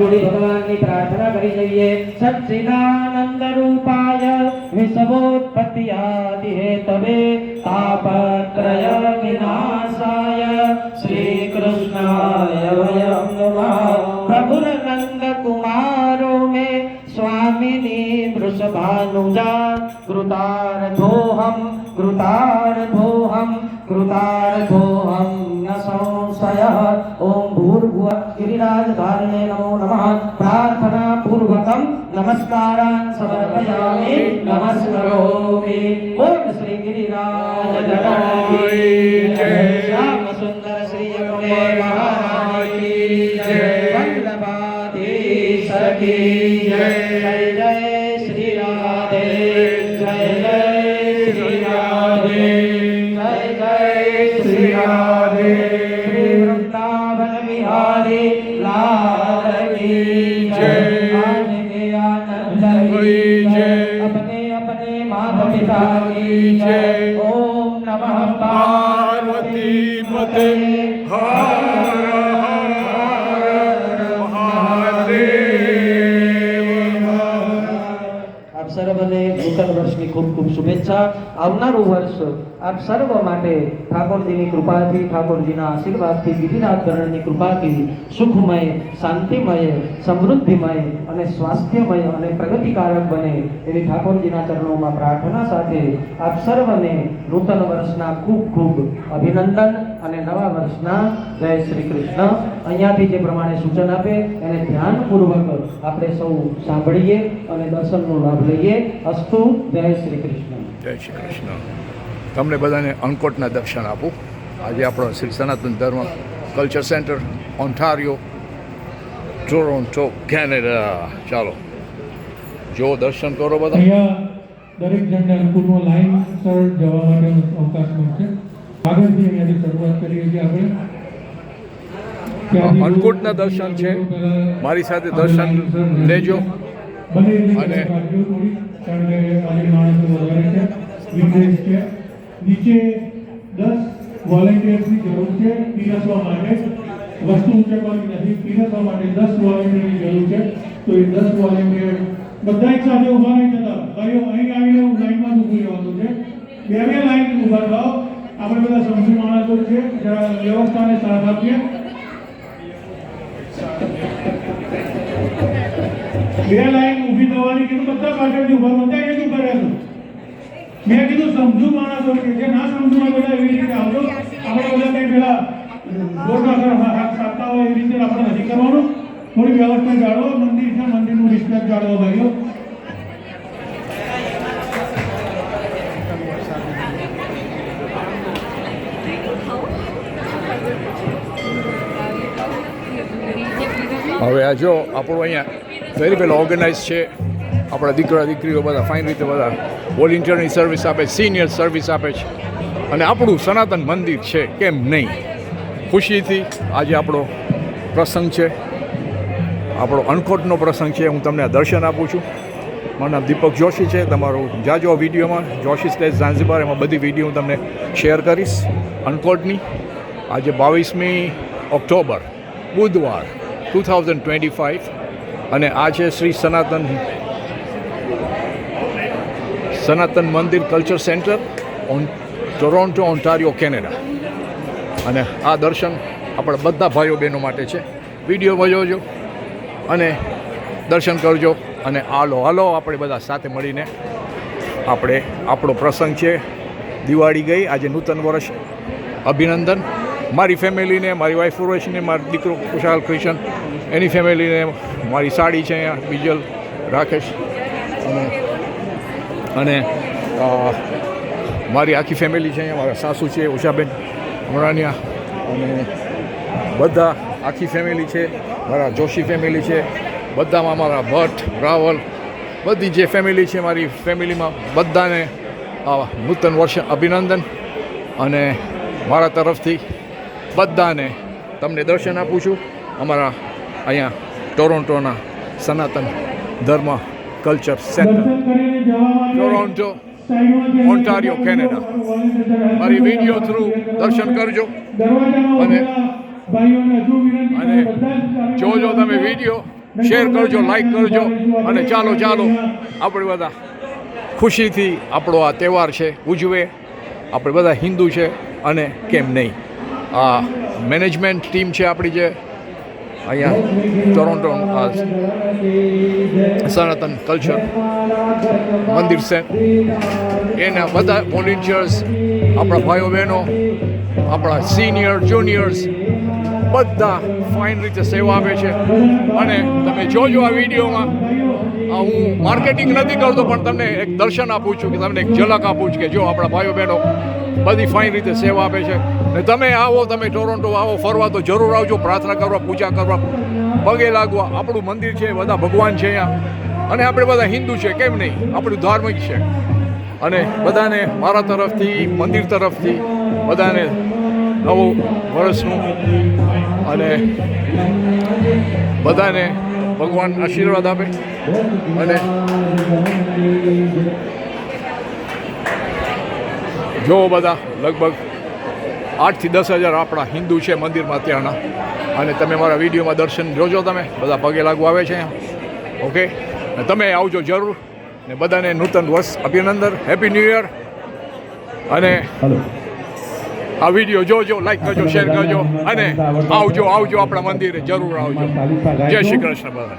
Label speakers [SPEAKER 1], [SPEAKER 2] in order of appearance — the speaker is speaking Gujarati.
[SPEAKER 1] भगवान की प्रार्थना करी जाइए। सच्चिदानंद रूपाय विश्वोत्पत्त्यादि हेतवे तापत्रय विनाशाय श्री कृष्णाय वयं नमः। प्रभुनंद कुमारो में स्वामिनी वृषभानुजा कृतार्थोऽहं न संशयः। ओम भूर्भुवः गिरिराजधारिणे नमो नमः। प्रार्थना पूर्वकं नमस्कारान् समर्पयामि नमस्करोमि। ओम श्री गिरिराज की जय। श्याम सुंदर श्री यमुने महाराज की जय। वल्लभाधीश की जय। जय जय श्री राधे। जय जय श्री राधे। जय जय श्री राधे। श्री वृंदावन बिहारी लाल की जय। आनंदे आनंद की जय। अपने अपने माता पिता की जय। ओम नमः पार्वती पते हर हर महादेव। आप सर्वने नूतन वर्षની ખૂબ ખૂબ શુભેચ્છા। આવનારું વર્ષ આપ સર્વ માટે ઠાકોરજીની કૃપાથી, ઠાકોરજીના આશીર્વાદથી, ગિરિરાજ ધરણની કૃપાથી સુખમય, શાંતિમય, સમૃદ્ધિમય અને સ્વાસ્થ્યમય અને પ્રગતિકારક બને એવી ઠાકોરજીના ચરણોમાં પ્રાર્થના સાથે આપ સર્વને નૂતન વર્ષના ખૂબ ખૂબ અભિનંદન અને નવા વર્ષના જય શ્રી કૃષ્ણ। અહીંયાથી જે પ્રમાણે સૂચન આપે એને ધ્યાનપૂર્વક આપણે સૌ સાંભળીએ અને દર્શનનો લાભ લઈએ। અસ્તુ। જય શ્રી કૃષ્ણ।
[SPEAKER 2] જય શ્રી કૃષ્ણ। તમને બધાને અન્નકોટના દર્શન આપું। આજે આપણો શ્રી સનાતન ધર્મ culture centre, Ontario, Toronto, Canada. ચાલો જો દર્શન કરો બધા।
[SPEAKER 3] અહીંયા દરેક જણને અનુકૂળમાં લાઈન સર જવા માટે અવકાશ મળશે। આગળથી અહીંયાથી શરૂઆત કરીએ છીએ આપણે।
[SPEAKER 2] અન્નકૂટના દર્શન છે, મારી સાથે દર્શન લેજો। અને
[SPEAKER 3] કારણ કે આજે માણસો વધારે છે, વિદેશ છે। નીચે 10 વોલેન્ટિયર્સની જરૂર છે પીરસવા માટે। વસ્તુ ઉંચકવાની નથી, પીરસવા માટે 10 વોલેન્ટિયરની જરૂર છે। તો એ 10 વોલેન્ટિયર બધા એક સાથે ઊભા નહીં થતા, ભાઈઓ અહીં આવીને લાઈનમાં જ ઊભું રહેવાનું છે। બે બે લાઈન ઊભા થાઓ। આપણે બધા સમજુ માણસો છે, જરા વ્યવસ્થાને સાથ આપીએ। બે લાઈન ઊભી થવાની કીધું, બધા પાછળથી ઊભા, બધા એક ઊભા રહેજો। મેં કીધું સમજુ માણસો છે, જે ના સમજુ હોય બધા એવી રીતે આવજો। આપણે બધા કંઈ પેલા જોરદાર હાથ સાધતા હોય એવી રીતે આપણે નથી કરવાનું। થોડી વ્યવસ્થા જાળવો, મંદિર છે, મંદિરનું રિસ્પેક્ટ જાળવો ભાઈઓ।
[SPEAKER 2] હવે આ જો આપણું અહીંયા વેરી વેલ ઓર્ગેનાઇઝ છે। આપણા દીકરા દીકરીઓ બધા ફાઇન રીતે બધા વોલેન્ટિયરની સર્વિસ આપે, સિનિયર સર્વિસ આપે છે અને આપણું સનાતન મંદિર છે, કેમ નહીં। ખુશીથી આજે આપણો પ્રસંગ છે, આપણો અન્નકોટનો પ્રસંગ છે। હું તમને દર્શન આપું છું। મારું નામ દીપક જોશી છે। તમારું જાજો વિડીયોમાં જોશી સ્ટેજ ઝાંઝીબાર, એમાં બધી વિડીયો હું તમને શેર કરીશ અન્નકોટની। આજે 22મી ઓક્ટોબર બુધવાર 2025 અને આ છે શ્રી સનાતન મંદિર culture centre, Toronto, Ontario, Canada. અને આ દર્શન આપણા બધા ભાઈઓ બહેનો માટે છે। વિડીયો જોજો અને દર્શન કરજો અને હાલો આપણે બધા સાથે મળીને આપણે આપણો પ્રસંગ છે। દિવાળી ગઈ, આજે નૂતન વર્ષ અભિનંદન મારી ફેમિલીને, મારી વાઈફ ઉર્વશીને, મારો દીકરો કુશાલ કૃષ્ણ એની ફેમિલીને, મારી સાડી છે અહીંયા બીજલ, રાકેશ અને મારી આખી ફેમિલી છે અહીંયા। મારા સાસુ છે ઉષાબેન અમરાનિયા અને બધા આખી ફેમિલી છે। મારા જોશી ફેમિલી છે, બધામાં મારા ભટ્ટ, રાવલ, બધી જે ફેમિલી છે મારી ફેમિલીમાં બધાને નૂતન વર્ષ અભિનંદન। અને મારા તરફથી બધાને તમને દર્શન આપું છું અમારા અહીંયા ટોરોન્ટોના સનાતન ધર્મ culture centre, Toronto, Ontario, Canada. મારી વિડીયો થ્રુ દર્શન કરજો અને જોજો તમે વિડીયો શેર કરજો, લાઈક કરજો અને ચાલો આપણે બધા ખુશીથી આપણો આ તહેવાર છે ઉજવે. આપણે બધા હિન્દુ છે અને કેમ નહીં. આ મેનેજમેન્ટ ટીમ છે આપણી જે અહીંયા ટોરોન્ટો સનાતન કલ્ચર મંદિર છે એના બધા વોલેન્ટિયર્સ, આપણા ભાઈઓ બહેનો, આપણા સિનિયર જુનિયર્સ બધા ફાઇન રીતે સેવા આપે છે. અને તમે જોજો આ વિડીયોમાં, હું માર્કેટિંગ નથી કરતો પણ તમને એક દર્શન આપું છું, કે તમને એક ઝલક આપું છું કે જો આપણા ભાઈઓ બહેનો બધી ફાઇન રીતે સેવા આપે છે. ને તમે આવો, તમે ટોરોન્ટો આવો ફરવા તો જરૂર આવજો, પ્રાર્થના કરવા, પૂજા કરવા, પગે લાગવા. આપણું મંદિર છે, બધા ભગવાન છે અહીંયા અને આપણે બધા હિન્દુ છે, કેમ નહીં, આપણું ધાર્મિક છે. અને બધાને મારા તરફથી, મંદિર તરફથી બધાને નવું વર્ષનું અને બધાને ભગવાન આશીર્વાદ આપે. અને જો બધા લગભગ 8 થી 10 હજાર આપણા હિન્દુ છે મંદિરમાં ત્યાંના. અને તમે મારા વિડીયોમાં દર્શન જોજો, તમે બધા પગે લાગવા આવે છે અહીંયા. ઓકે, અને તમે આવજો જરૂર. ને બધાને નૂતન વર્ષ અભિનંદન, હેપી ન્યૂ યર. અને આ વિડીયો જોજો, લાઈક કરજો, શેર કરજો અને આવજો આપણા મંદિરે જરૂર આવજો. જય શ્રી કૃષ્ણ બધા.